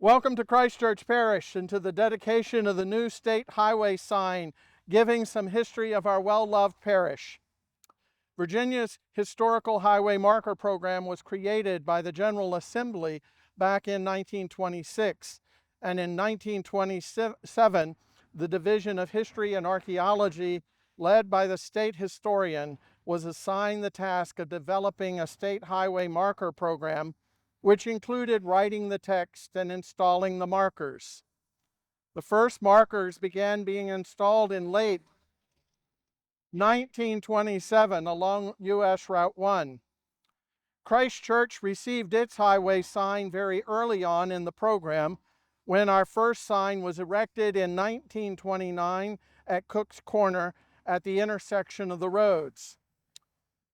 Welcome to Christ Church Parish and to the dedication of the new state highway sign, giving some history of our well-loved parish. Virginia's historical highway marker program was created by the General Assembly back in 1926, and in 1927, the Division of History and Archaeology, led by the state historian, was assigned the task of developing a state highway marker program, which included writing the text and installing the markers. The first markers began being installed in late 1927 along U.S. Route 1. Christ Church received its highway sign very early on in the program, when our first sign was erected in 1929 at Cook's Corner at the intersection of the roads.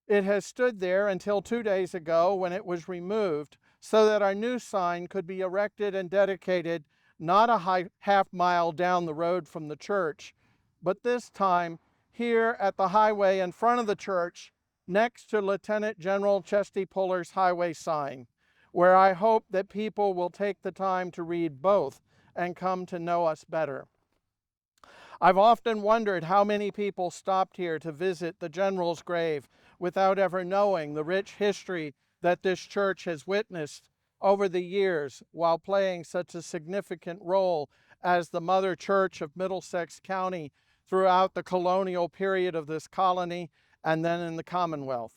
It has stood there until 2 days ago, when it was removed, so that our new sign could be erected and dedicated not a half mile down the road from the church, but this time here at the highway in front of the church, next to Lieutenant General Chesty Pullers' highway sign, where I hope that people will take the time to read both and come to know us better. I've often wondered how many people stopped here to visit the General's grave without ever knowing the rich history that this church has witnessed over the years while playing such a significant role as the mother church of Middlesex County throughout the colonial period of this colony and then in the Commonwealth.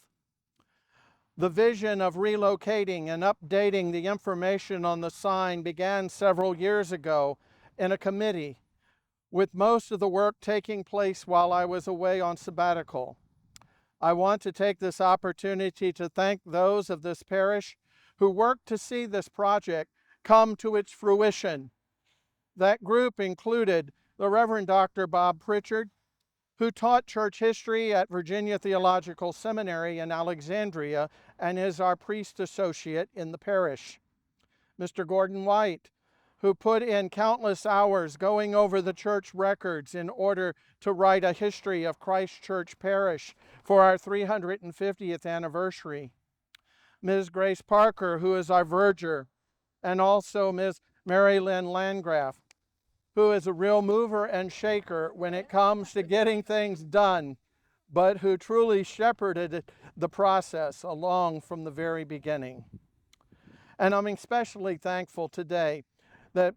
The vision of relocating and updating the information on the sign began several years ago in a committee, with most of the work taking place while I was away on sabbatical. I want to take this opportunity to thank those of this parish who worked to see this project come to its fruition. That group included the Reverend Dr. Bob Pritchard, who taught church history at Virginia Theological Seminary in Alexandria and is our priest associate in the parish. Mr. Gordon White, who put in countless hours going over the church records in order to write a history of Christ Church Parish for our 350th anniversary. Ms. Grace Parker, who is our verger, and also Ms. Mary Lynn Landgraf, who is a real mover and shaker when it comes to getting things done, but who truly shepherded the process along from the very beginning. And I'm especially thankful today that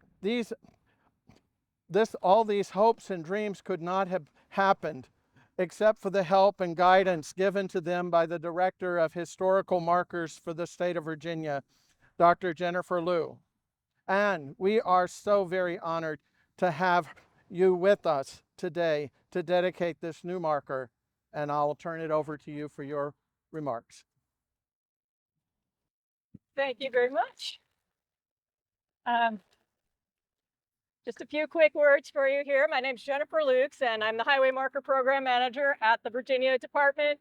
all these hopes and dreams could not have happened except for the help and guidance given to them by the Director of Historical Markers for the state of Virginia, Dr. Jennifer Liu. And we are so very honored to have you with us today to dedicate this new marker, and I'll turn it over to you for your remarks. Thank you very much. Just a few quick words for you here. My name is Jennifer Lukes, and I'm the Highway Marker Program Manager at the Virginia Department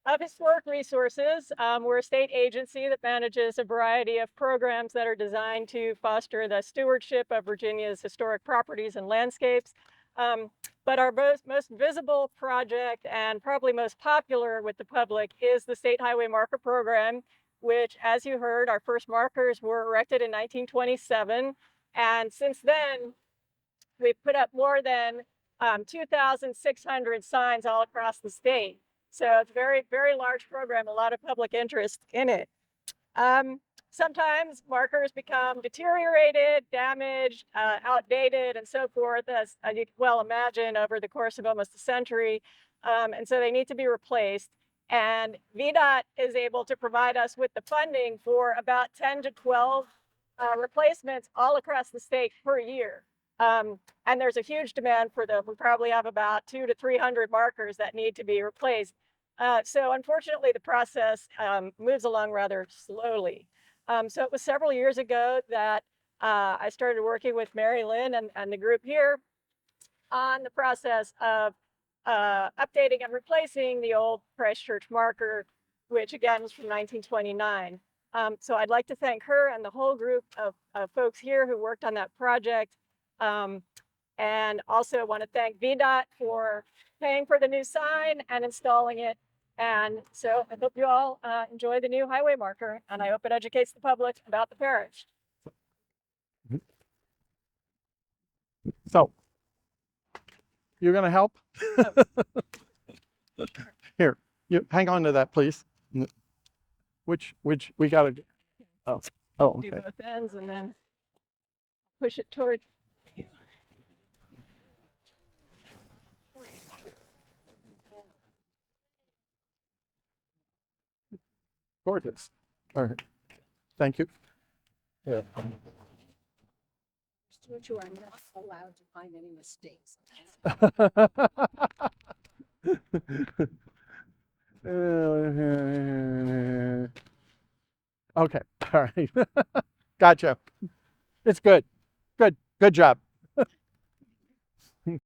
of Historic Resources. We're a state agency that manages a variety of programs that are designed to foster the stewardship of Virginia's historic properties and landscapes. But our most visible project and probably most popular with the public is the State Highway Marker Program, which, as you heard, our first markers were erected in 1927. And since then, we've put up more than 2,600 signs all across the state. So it's a very, very large program, a lot of public interest in it. Sometimes markers become deteriorated, damaged, outdated, and so forth, as you can well imagine, over the course of almost a century. And so they need to be replaced. And VDOT is able to provide us with the funding for about 10 to 12 replacements all across the state per year. And there's a huge demand for them. We probably have about 200 to 300 markers that need to be replaced. So unfortunately, the process moves along rather slowly. So it was several years ago that I started working with Mary Lynn and the group here on the process of updating and replacing the old Christ Church marker, which again was from 1929. So I'd like to thank her and the whole group of folks here who worked on that project. And also want to thank VDOT for paying for the new sign and installing it. And so I hope you all enjoy the new highway marker, and I hope it educates the public about the parish. So, you're going to help? Here, you hang on to that, please. Which we got to. Oh, Do okay. both ends and then push it toward you. Gorgeous. All right. Thank you. Yeah. Which you are not allowed to find any mistakes. Okay. All right. Gotcha. It's good. Good. Good job.